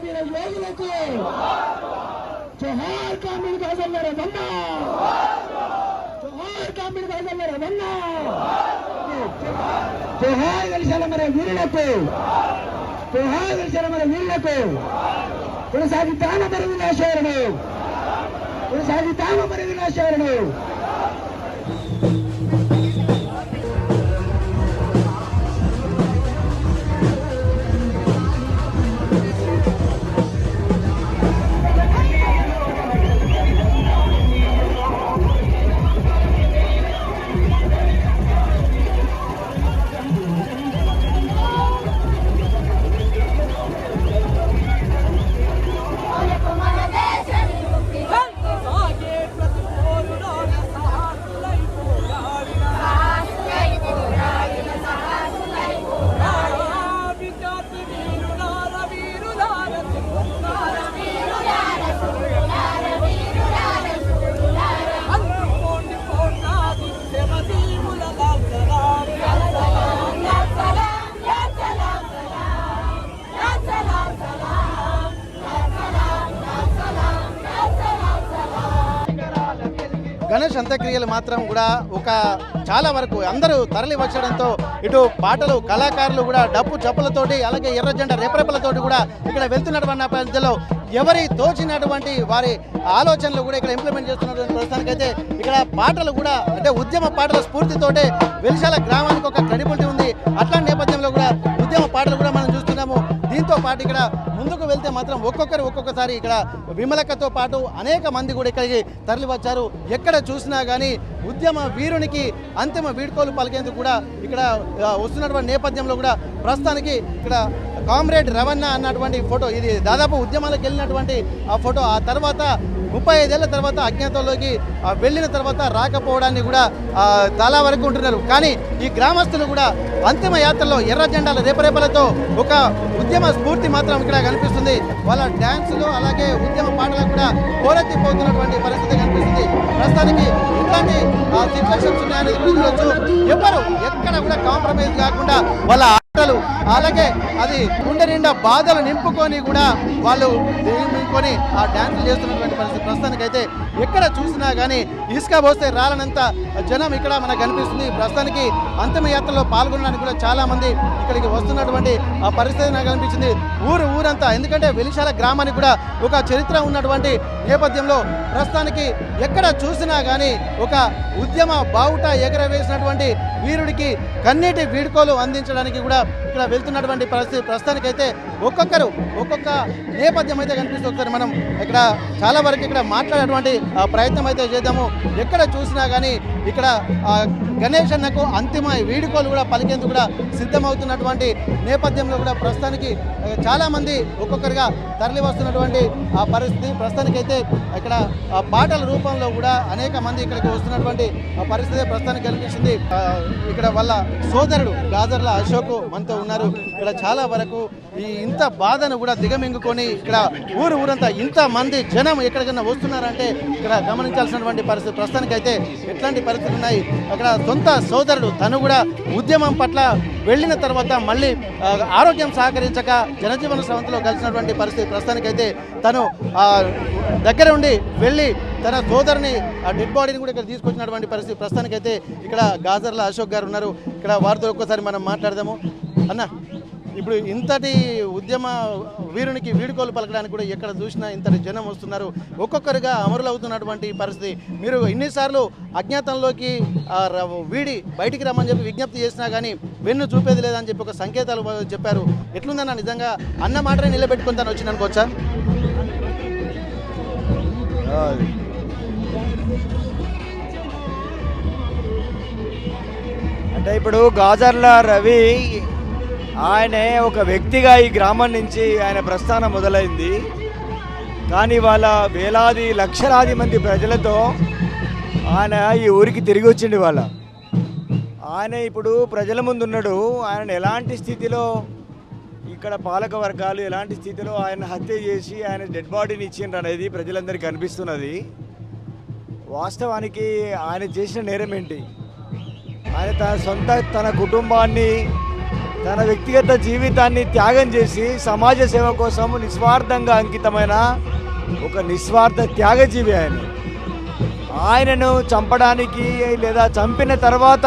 వీర యోగులకు జోహార్ comrade గజల్ గారి వందనం. జోహార్ comrade గజల్ గారి వందనం. జోహార్ వెలిశాల మన వీరులకు, జోహార్ వెలిశాల మన వీరులకు. కొనసాగిద్దామ మరి వినాశరణు, కొనసాగిద్దామ మరి వినాశరణు. గణేష్ అంత్యక్రియలు మాత్రం కూడా ఒక చాలా వరకు అందరూ తరలి వచ్చడంతో ఇటు పాటలు కళాకారులు కూడా డప్పు చప్పులతోటి అలాగే ఎర్ర జెండా రేపరేపలతోటి కూడా ఇక్కడ వెళ్తున్నటువంటి ప్రజల్లో ఎవరి తోచినటువంటి వారి ఆలోచనలు కూడా ఇక్కడ ఇంప్లిమెంట్ చేస్తున్నటువంటి ప్రస్తుతానికైతే ఇక్కడ పాటలు కూడా అంటే ఉద్యమ పాటల స్ఫూర్తితోటే వెలిశాల గ్రామానికి ఒక క్రెడిబిలిటీ ఉంది. అట్లాంటి నేపథ్యంలో కూడా ఉద్యమ పాటలు కూడా మనం చూస్తున్నాము. దీంతో పాటు ఇక్కడ ముందుకు వెళ్తే మాత్రం ఒక్కొక్కసారి ఇక్కడ విమలక్కతో పాటు అనేక మంది కూడా ఇక్కడికి తరలి వచ్చారు. ఎక్కడ చూసినా కానీ ఉద్యమ వీరునికి అంతిమ వీడ్కోలు పలికేందుకు కూడా ఇక్కడ వస్తున్నటువంటి నేపథ్యంలో కూడా ప్రస్తుతానికి ఇక్కడ కామ్రేడ్ రవణ అన్నటువంటి ఫోటో, ఇది దాదాపు ఉద్యమాలకు వెళ్ళినటువంటి ఆ ఫోటో. ఆ తర్వాత 35 ఏళ్ల తర్వాత అజ్ఞాతంలోకి వెళ్ళిన తర్వాత రాకపోవడాన్ని కూడా చాలా వరకు ఉంటున్నారు. కానీ ఈ గ్రామస్తులు కూడా అంతిమ యాత్రలో ఎర్ర జెండాల రేపరేపలతో ఒక ఉద్యమ స్ఫూర్తి మాత్రం ఇక్కడ కనిపిస్తుంది. వాళ్ళ డ్యాన్సులు అలాగే ఉద్యమ పాటలకు కూడా పోరెత్తిపోతున్నటువంటి పరిస్థితి కనిపిస్తుంది. ప్రస్తుతానికి ఇట్లాంటి సిచ్యువేషన్స్ ఉన్నాయని చూడొచ్చు. ఎవరు ఎక్కడ కూడా కాంప్రమైజ్ కాకుండా వాళ్ళ ఆటలు అలాగే అది గుండె నిండా బాధలు నింపుకొని కూడా వాళ్ళు నింపుకొని ఆ డ్యాన్సులు చేస్తున్నటువంటి పరిస్థితి ప్రస్తుతానికైతే ఎక్కడ చూసినా కానీ ఇసుక పోస్తే రాలనంత జనం ఇక్కడ మనకు కనిపిస్తుంది. ప్రస్తుతానికి అంతిమ యాత్రలో పాల్గొనడానికి కూడా చాలా మంది ఇక్కడికి వస్తున్నటువంటి ఆ పరిస్థితి నాకు కనిపించింది. ఊరంతా, ఎందుకంటే వెలిశాల గ్రామానికి కూడా ఒక చరిత్ర ఉన్నటువంటి నేపథ్యంలో ప్రస్తుతానికి ఎక్కడ చూసినా కానీ ఒక ఉద్యమ బావుట ఎగరవేసినటువంటి వీరుడికి కన్నీటి వీడ్కోలు అందించడానికి కూడా ఇక్కడ వెళ్తున్నటువంటి పరిస్థితి ప్రస్తుతానికైతే ఒక్కొక్క నేపథ్యం అయితే కనిపిస్తుంది. ఒకసారి మనం ఇక్కడ చాలా వరకు ఇక్కడ మాట్లాడేటువంటి ప్రయత్నం అయితే చేద్దాము. ఎక్కడ చూసినా కానీ ఇక్కడ గణేష్ అన్నకు అంతిమ వీడ్కోలు కూడా పలికేందుకు కూడా సిద్ధమవుతున్నటువంటి నేపథ్యంలో కూడా ప్రస్తుతానికి చాలామంది ఒక్కొక్కరిగా తరలి వస్తున్నటువంటి ఆ పరిస్థితి ప్రస్తుతానికైతే ఇక్కడ పాటల రూపంలో కూడా అనేక మంది ఇక్కడికి వస్తున్నటువంటి పరిస్థితి ప్రస్తుతానికి కనిపిస్తుంది. ఇక్కడ వాళ్ళ సోదరుడు గాజర్ల అశోక్ మనతో ఉన్నారు. ఇక్కడ చాలా వరకు ఈ ఇంత బాధను కూడా దిగమింగుకొని ఇక్కడ ఊరంతా ఇంత మంది జనం ఎక్కడికైనా వస్తున్నారంటే ఇక్కడ గమనించాల్సినటువంటి పరిస్థితి ప్రస్తుతానికైతే ఎట్లాంటి పరిస్థితులు ఉన్నాయి. అక్కడ సొంత సోదరుడు తను కూడా ఉద్యమం పట్ల వెళ్ళిన తర్వాత మళ్ళీ ఆరోగ్యం సహకరించక జనజీవన స్రవంతిలో కలిసినటువంటి పరిస్థితి ప్రస్తుతానికైతే తను దగ్గర ఉండి వెళ్ళి తన సోదరుని ఆ డెడ్ బాడీని కూడా ఇక్కడ తీసుకొచ్చినటువంటి పరిస్థితి ప్రస్తుతానికైతే ఇక్కడ గాజర్ల అశోక్ గారు ఉన్నారు. ఇక్కడ వారితో ఒక్కసారి మనం మాట్లాడదాము. అన్న, ఇప్పుడు ఇంతటి ఉద్యమ వీరునికి వీడుకోలు పలకడానికి కూడా ఎక్కడ చూసినా ఇంతటి జనం వస్తున్నారు, ఒక్కొక్కరిగా అమరులవుతున్నటువంటి పరిస్థితి. మీరు ఇన్నిసార్లు అజ్ఞాతంలోకి వీడి బయటికి రమ్మని చెప్పి విజ్ఞప్తి చేసినా కానీ వెన్ను చూపేది లేదని చెప్పి ఒక సంకేతాలు చెప్పారు. ఎట్లుందన్న, నిజంగా అన్న మాటనే నిలబెట్టుకుని తను వచ్చింది అనుకోవచ్చా? అంటే ఇప్పుడు గాజర్ల రవి ఆయనే ఒక వ్యక్తిగా ఈ గ్రామం నుంచి ఆయన ప్రస్థానం మొదలైంది. కానీ వాళ్ళ వేలాది లక్షలాది మంది ప్రజలతో ఆయన ఈ ఊరికి తిరిగి వచ్చిండు. ఆయన ఇప్పుడు ప్రజల ముందు ఉన్నాడు. ఆయన ఎలాంటి స్థితిలో ఇక్కడ పాలక వర్గాలు ఎలాంటి స్థితిలో ఆయన హత్య చేసి ఆయన డెడ్ బాడీని ఇచ్చిండ్రు అనేది ప్రజలందరికీ కనిపిస్తున్నది. వాస్తవానికి ఆయన చేసిన నేరం ఏంటి? ఆయన తన కుటుంబాన్ని తన వ్యక్తిగత జీవితాన్ని త్యాగం చేసి సమాజ సేవ కోసం నిస్వార్థంగా అంకితమైన ఒక నిస్వార్థ త్యాగజీవి ఆయనను చంపడానికి లేదా చంపిన తర్వాత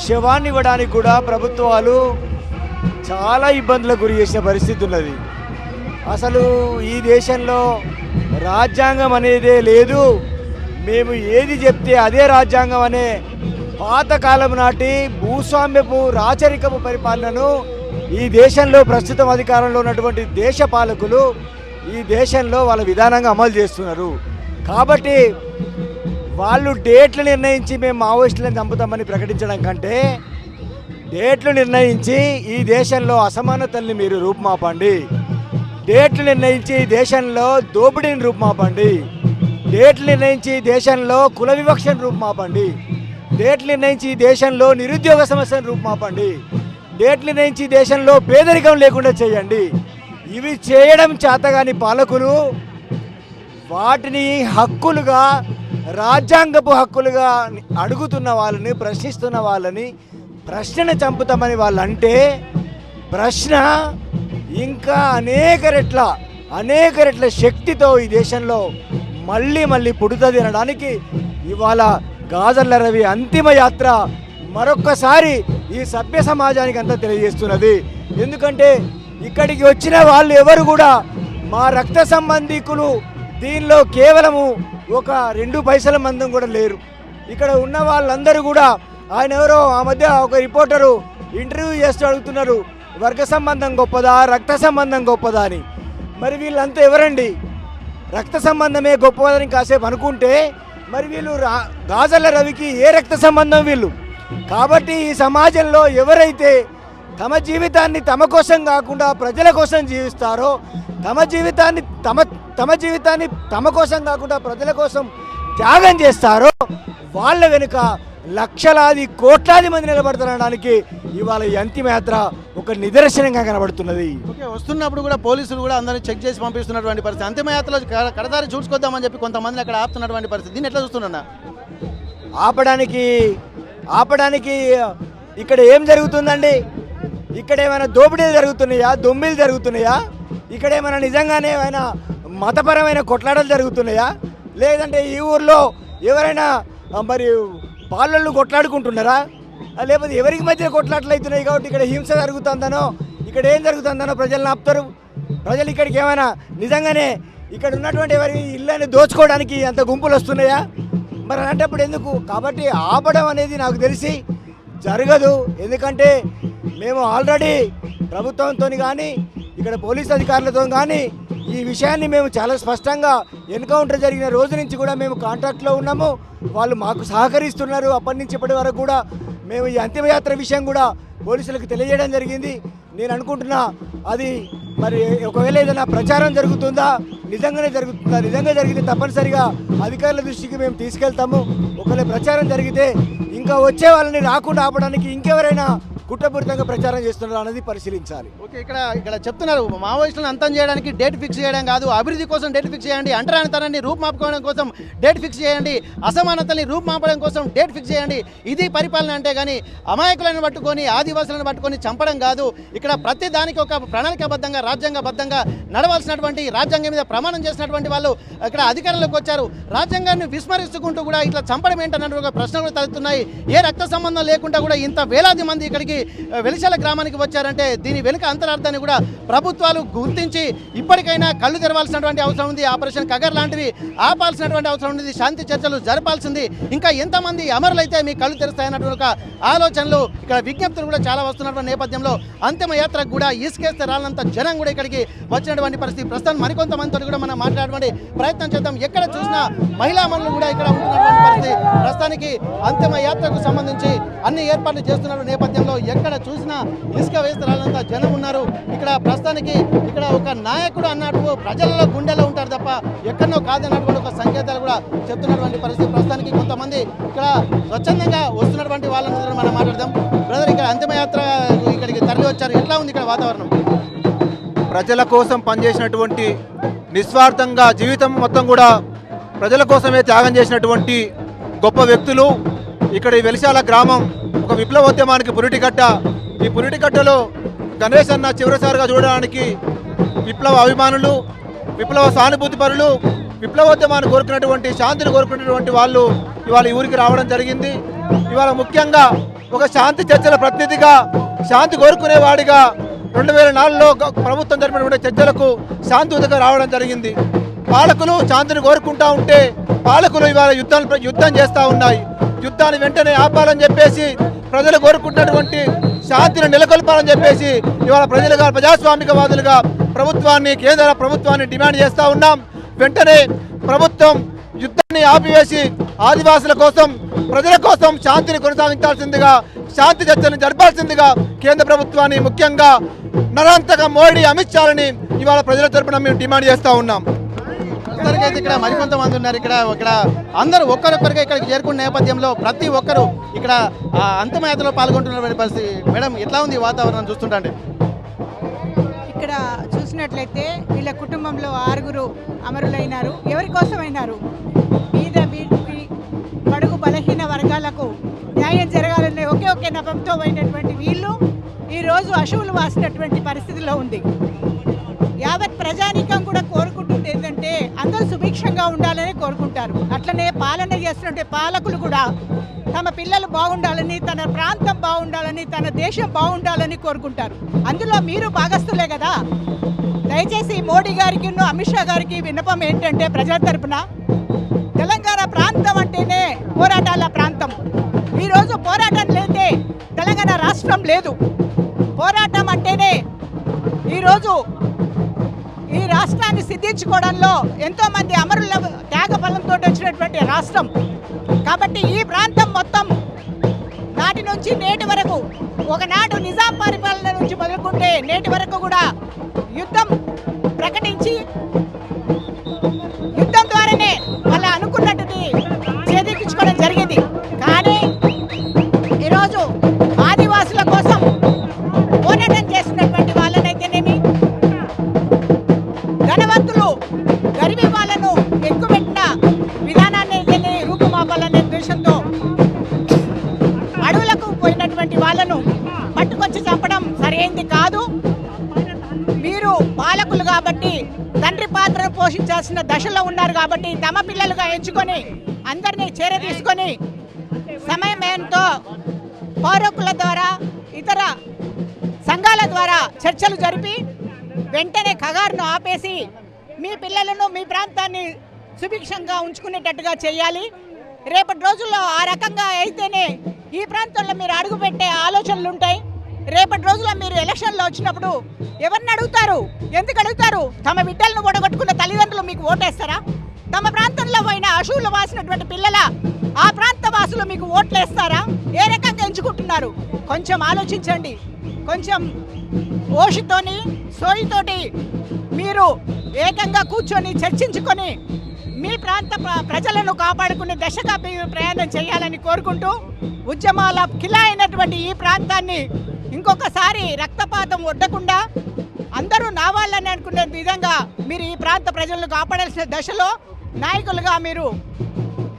శవాన్ని ఇవ్వడానికి కూడా ప్రభుత్వాలు చాలా ఇబ్బందులకు గురి చేసిన పరిస్థితి ఉన్నది. అసలు ఈ దేశంలో రాజ్యాంగం అనేదే లేదు, మేము ఏది చెప్తే అదే రాజ్యాంగం అనే పాతకాలం నాటి భూస్వామ్యపు రాచరికపు పరిపాలనను ఈ దేశంలో ప్రస్తుతం అధికారంలో ఉన్నటువంటి దేశ పాలకులు ఈ దేశంలో వాళ్ళ విధానంగా అమలు చేస్తున్నారు. కాబట్టి వాళ్ళు డేట్లు నిర్ణయించి మేము మావోయిస్టులను చంపుతామని ప్రకటించడం కంటే డేట్లు నిర్ణయించి ఈ దేశంలో అసమానతల్ని మీరు రూపుమాపండి, డేట్లు నిర్ణయించి దేశంలో దోపిడీని రూపుమాపండి, డేట్లు నిర్ణయించి దేశంలో కుల వివక్షను రూపుమాపండి, డేట్లు నిర్ణయించి దేశంలో నిరుద్యోగ సమస్యను రూపుమాపండి, డేట్లు నిర్ణయించి దేశంలో పేదరికం లేకుండా చేయండి. ఇవి చేయడం చేతగాని పాలకులు వాటిని హక్కులుగా రాజ్యాంగపు హక్కులుగా అడుగుతున్న వాళ్ళని ప్రశ్నిస్తున్న వాళ్ళని ప్రశ్నను చంపుతామని వాళ్ళు అంటే ప్రశ్న ఇంకా అనేక రెట్ల శక్తితో ఈ దేశంలో మళ్ళీ పుడుతుంది అనడానికి ఇవాళ గాజర్ల రవి అంతిమ యాత్ర మరొక్కసారి ఈ సభ్య సమాజానికి అంతా తెలియజేస్తున్నది. ఎందుకంటే ఇక్కడికి వచ్చిన వాళ్ళు ఎవరు కూడా మా రక్త సంబంధికులు దీనిలో కేవలము ఒక 2 పైసల మందం కూడా లేరు. ఇక్కడ ఉన్న వాళ్ళందరూ కూడా ఆయన ఎవరో ఆ మధ్య ఒక రిపోర్టరు ఇంటర్వ్యూ చేస్తూ అడుగుతున్నారు, వర్గ సంబంధం గొప్పదా రక్త సంబంధం గొప్పదా అని. మరి వీళ్ళంతా ఎవరండి? రక్త సంబంధమే గొప్పదని కాసేపు అనుకుంటే మరి వీళ్ళు గాజర్ల రవికి ఏ రక్త సంబంధం వీళ్ళు? కాబట్టి ఈ సమాజంలో ఎవరైతే తమ జీవితాన్ని తమ కోసం కాకుండా ప్రజల కోసం జీవిస్తారో, తమ జీవితాన్ని తమ కోసం కాకుండా ప్రజల కోసం త్యాగం చేస్తారో వాళ్ళ వెనుక లక్షలాది కోట్లాది మంది నిలబడతారనడానికి ఇవాళ ఈ అంతిమయాత్ర ఒక నిదర్శనంగా కనబడుతున్నది. ఓకే, వస్తున్నప్పుడు కూడా పోలీసులు కూడా అందరినీ చెక్ చేసి పంపిస్తున్నటువంటి పరిస్థితి, అంతిమయాత్రలో కడదారి చూసుకొద్దామని చెప్పి కొంతమంది అక్కడ ఆపుతున్నటువంటి పరిస్థితి, దీన్ని ఎట్లా చూస్తున్నా? ఆపడానికి ఇక్కడ ఏం జరుగుతుందండి? ఇక్కడ ఏమైనా దోపిడీలు జరుగుతున్నాయా, దొమ్మిలు జరుగుతున్నాయా? ఇక్కడ ఏమైనా నిజంగానే ఏమైనా మతపరమైన కొట్లాటలు జరుగుతున్నాయా? లేదంటే ఈ ఊర్లో ఎవరైనా మరి పాలళ్ళు కొట్లాడుకుంటున్నారా? లేకపోతే ఎవరికి మధ్య కొట్లాటలు అవుతున్నాయి కాబట్టి ఇక్కడ హింస జరుగుతుందనో ఇక్కడ ఏం జరుగుతుందనో ప్రజలను ఆపుతారు. ప్రజలు ఇక్కడికి ఏమైనా నిజంగానే ఇక్కడ ఉన్నటువంటి ఎవరి ఇళ్ళని దోచుకోవడానికి అంత గుంపులు వస్తున్నాయా? మరి అలాంటప్పుడు ఎందుకు? కాబట్టి ఆపడం అనేది నాకు తెలిసి జరగదు. ఎందుకంటే మేము ఆల్రెడీ ప్రభుత్వంతో కానీ ఇక్కడ పోలీస్ అధికారులతో కానీ ఈ విషయాన్ని మేము చాలా స్పష్టంగా ఎన్కౌంటర్ జరిగిన రోజు నుంచి కూడా మేము కాంటాక్ట్లో ఉన్నాము. వాళ్ళు మాకు సహకరిస్తున్నారు. అప్పటి నుంచి ఇప్పటి వరకు కూడా మేము ఈ అంతిమయాత్ర విషయం కూడా పోలీసులకు తెలియజేయడం జరిగింది. నేను అనుకుంటున్నా అది మరి ఒకవేళ ఏదైనా ప్రచారం జరుగుతుందా, నిజంగానే జరుగుతుందా? నిజంగా జరిగితే తప్పనిసరిగా అధికారుల దృష్టికి మేము తీసుకెళ్తాము. ఒకవేళ ప్రచారం జరిగితే ఇంకా వచ్చే వాళ్ళని రాకుండా ఆపడానికి ఇంకెవరైనా కుట్రపూరితంగా ప్రచారం చేస్తున్నారు అన్నది పరిశీలించాలి. ఓకే, ఇక్కడ చెప్తున్నారు మావోయిస్టులను అంతం చేయడానికి డేట్ ఫిక్స్ చేయడం కాదు, అభివృద్ధి కోసం డేట్ ఫిక్స్ చేయండి, అంటరానితనాన్ని రూపుమాపుకోవడం కోసం డేట్ ఫిక్స్ చేయండి, అసమానతల్ని రూపుమాపడం కోసం డేట్ ఫిక్స్ చేయండి. ఇది పరిపాలన అంటే కానీ అమాయకులను పట్టుకొని ఆదివాసులను పట్టుకొని చంపడం కాదు. ఇక్కడ ప్రతి దానికి ఒక ప్రణాళికాబద్ధంగా రాజ్యాంగబద్ధంగా నడవాల్సినటువంటి రాజ్యాంగం మీద ప్రమాణం చేసినటువంటి వాళ్ళు ఇక్కడ అధికారంలోకి వచ్చారు. రాజ్యాంగాన్ని విస్మరిస్తుకుంటూ కూడా ఇట్లా చంపడం ఏంటన్నట్టు ఒక ప్రశ్నలు తలెత్తున్నాయి. ఏ రక్త సంబంధం లేకుండా కూడా ఇంత వేలాది మంది ఇక్కడికి వెలిశాల గ్రామానికి వచ్చారంటే దీని వెనుక అంతరార్థాన్ని కూడా ప్రభుత్వాలు గుర్తించి ఇప్పటికైనా కళ్ళు తెరవాల్సినటువంటి అవసరం ఉంది. ఆపరేషన్ కగర్ లాంటివి ఆపాల్సినటువంటి అవసరం ఉంది. శాంతి చర్చలు జరపాల్సింది. ఇంకా ఎంతమంది అమరులైతే మీ కళ్ళు తెరుస్తాయన్నటువంటి ఒక ఆలోచనలు ఇక్కడ విజ్ఞప్తులు కూడా చాలా వస్తున్నటువంటి నేపథ్యంలో అంతిమ యాత్రకు కూడా ఇసుకేస్తే రాలంత జనం కూడా ఇక్కడికి వచ్చినటువంటి పరిస్థితి. ప్రస్తుతం మరికొంతమందితో కూడా మనం మాట్లాడేటువంటి ప్రయత్నం చేద్దాం. ఎక్కడ చూసినా మహిళా మనులు కూడా ఇక్కడ ఉంటున్నటువంటి పరిస్థితి. ప్రస్తుతానికి అంతిమ యాత్రకు సంబంధించి అన్ని ఏర్పాట్లు చేస్తున్న నేపథ్యంలో ఎక్కడ చూసినా ఇసుక వేస్తే రాలంత జనం ఉన్నారు. ఇక్కడ ప్రస్తుతానికి ఇక్కడ ఒక నాయకుడు అన్నట్టు ప్రజలలో గుండెలో ఉంటారు తప్ప ఎక్కడనో కాదన్నటువంటి ఒక సంకేతాలు కూడా చెప్తున్నటువంటి పరిస్థితి. ప్రస్తుతానికి కొంతమంది ఇక్కడ స్వచ్ఛందంగా వస్తున్నటువంటి వాళ్ళని మనం మాట్లాడదాం. బ్రదర్, ఇక్కడ అంతిమయాత్ర ఇక్కడికి తరలి వచ్చారు, ఎట్లా ఉంది ఇక్కడ వాతావరణం? ప్రజల కోసం పనిచేసినటువంటి నిస్వార్థంగా జీవితం మొత్తం కూడా ప్రజల కోసమే త్యాగం చేసినటువంటి గొప్ప వ్యక్తులు ఇక్కడ ఈ వెలిశాల గ్రామం ఒక విప్లవోద్యమానికి పురిటిగట్ట. ఈ పురిటికట్టలో గణేష్ అన్న చివరిసారిగా చూడడానికి విప్లవ అభిమానులు, విప్లవ సానుభూతి పరులు, విప్లవోద్యమాన్ని కోరుకున్నటువంటి, శాంతిని కోరుకున్నటువంటి వాళ్ళు ఇవాళ ఈ ఊరికి రావడం జరిగింది. ఇవాళ ముఖ్యంగా ఒక శాంతి చర్చల ప్రతినిధిగా, శాంతి కోరుకునేవాడిగా 2004లో ప్రభుత్వం జరిపినటువంటి చర్చలకు శాంతియుతంగా రావడం జరిగింది. పాలకులు శాంతిని కోరుకుంటా ఉంటే పాలకులు ఇవాళ యుద్ధం చేస్తూ ఉన్నాయి. యుద్ధాన్ని వెంటనే ఆపాలని చెప్పేసి, ప్రజలు కోరుకుంటున్నటువంటి శాంతిని నెలకొల్పాలని చెప్పేసి ఇవాళ ప్రజలుగా, ప్రజాస్వామికవాదులుగా ప్రభుత్వాన్ని, కేంద్ర ప్రభుత్వాన్ని డిమాండ్ చేస్తూ ఉన్నాం. వెంటనే ప్రభుత్వం యుద్ధాన్ని ఆపివేసి ఆదివాసుల కోసం, ప్రజల కోసం శాంతిని కొనసాగించాల్సిందిగా, శాంతి చర్చలను జరపాల్సిందిగా కేంద్ర ప్రభుత్వాన్ని, ముఖ్యంగా నరాంతక మోడీ, అమిత్ షాలని ఇవాళ ప్రజల తరపున మేము డిమాండ్ చేస్తూ ఉన్నాం. అందరికైతే ఇక్కడ మరికొంతమంది ఉన్నారు. ఇక్కడ అందరూ ఒక్కరొక్కరిగా ఇక్కడికి చేరుకున్న నేపథ్యంలో ప్రతి ఒక్కరు ఇక్కడ అంతిమయాత్రలో పాల్గొంటున్న పరిస్థితి. మేడం, ఎట్లా ఉంది వాతావరణం చూస్తుంటే? ఇక్కడ చూసినట్లయితే వీళ్ళ కుటుంబంలో 6 అమరులైనారు. ఎవరి కోసం అయినారు? బీద బీటి బడుగు బలహీన వర్గాలకు న్యాయం జరగాలనే ఒకే నెపంతో అయినటువంటి వీళ్ళు ఈరోజు అశువులు వాసినటువంటి పరిస్థితిలో ఉంది. యావత్ ప్రజానీకం కూడా కోరుకుంటుంది ఏంటంటే అందరూ సుభిక్షంగా ఉండాలని కోరుకుంటారు. అట్లనే పాలన చేస్తున్నటువంటి పాలకులు కూడా తమ పిల్లలు బాగుండాలని, తన ప్రాంతం బాగుండాలని, తన దేశం బాగుండాలని కోరుకుంటారు. అందులో మీరు భాగస్తులే కదా. దయచేసి మోడీ గారికి, అమిత్ షా గారికి విన్నపం ఏంటంటే ప్రజల తరపున, తెలంగాణ ప్రాంతం అంటేనే పోరాటాల ప్రాంతం. ఈరోజు పోరాటం లేదే తెలంగాణ రాష్ట్రం లేదు. పోరాటం అంటేనే ఈరోజు ఈ రాష్ట్రాన్ని సిద్ధించుకోవడంలో ఎంతోమంది అమరుల త్యాగ ఫలంతో వచ్చినటువంటి రాష్ట్రం. కాబట్టి ఈ ప్రాంతం మొత్తం నాటి నుంచి నేటి వరకు, ఒకనాడు నిజాం పరిపాలన నుంచి మొదలుకుంటే నేటి వరకు కూడా యుద్ధం ప్రకటించి యుద్ధం ద్వారానే వాళ్ళు అనుకున్నట్టుది చేదించుకోవడం జరిగింది. కానీ ఈరోజు ఆదివాసుల కోసం పోరాటం చేసినటువంటి వాళ్ళనైతేనేమి, ధనవంతులు గరిబీ వాళ్ళను ఎక్కుపెట్టిన విధానాన్ని రూపుమాపాలనే ఉద్దేశంతో అడవులకు పోయినటువంటి వాళ్ళను పట్టుకొచ్చి చంపడం సరైంది కాదు. మీరు పాలకులు కాబట్టి, తండ్రి పాత్రను పోషించాల్సిన దశలో ఉన్నారు కాబట్టి తమ పిల్లలుగా ఎంచుకొని అందరినీ చేరదీసుకొని సమయంతో పౌరకుల ద్వారా, ఇతర సంఘాల ద్వారా చర్చలు జరిపి వెంటనే కగారును ఆపేసి మీ పిల్లలను, మీ ప్రాంతాన్ని సుభిక్షంగా ఉంచుకునేటట్టుగా చేయాలి. రేపటి రోజుల్లో ఆ రకంగా అయితేనే ఈ ప్రాంతంలో మీరు అడుగుపెట్టే ఆలోచనలు ఉంటాయి. రేపటి రోజుల్లో మీరు ఎలక్షన్లో వచ్చినప్పుడు ఎవరిని అడుగుతారు? ఎందుకు అడుగుతారు? తమ బిడ్డలను ఓడగొట్టుకున్న తల్లిదండ్రులు మీకు ఓటేస్తారా? తమ ప్రాంతంలో పోయిన అశువులు వాసినటువంటి పిల్లల ఆ ప్రాంత వాసులు మీకు ఓట్లేస్తారా? ఏ రకంగా ఎంచుకుంటున్నారు? కొంచెం ఆలోచించండి. కొంచెం ఓషితోని, సోయితోటి మీరు ఏకంగా కూర్చొని చర్చించుకొని మీ ప్రాంత ప్రజలను కాపాడుకునే దశగా ప్రయాణం చేయాలని కోరుకుంటూ, ఉద్యమాల కిలా అయినటువంటి ఈ ప్రాంతాన్ని ఇంకొకసారి రక్తపాతం ఒడ్డకుండా అందరూ నా వాళ్ళని అనుకునే విధంగా మీరు ఈ ప్రాంత ప్రజలను కాపాడాల్సిన దశలో నాయకులుగా మీరు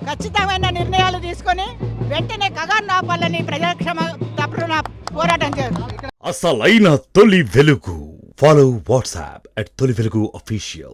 ఖచ్చితమైన నిర్ణయాలు తీసుకొని వెంటనే కగారు ఆపాలని ప్రజాక్షమ తరపున పోరాటం చేస్తారు. అసలైన తొలి వెలుగు. ఫాలో వాట్సాప్ @తొలి వెలుగు official.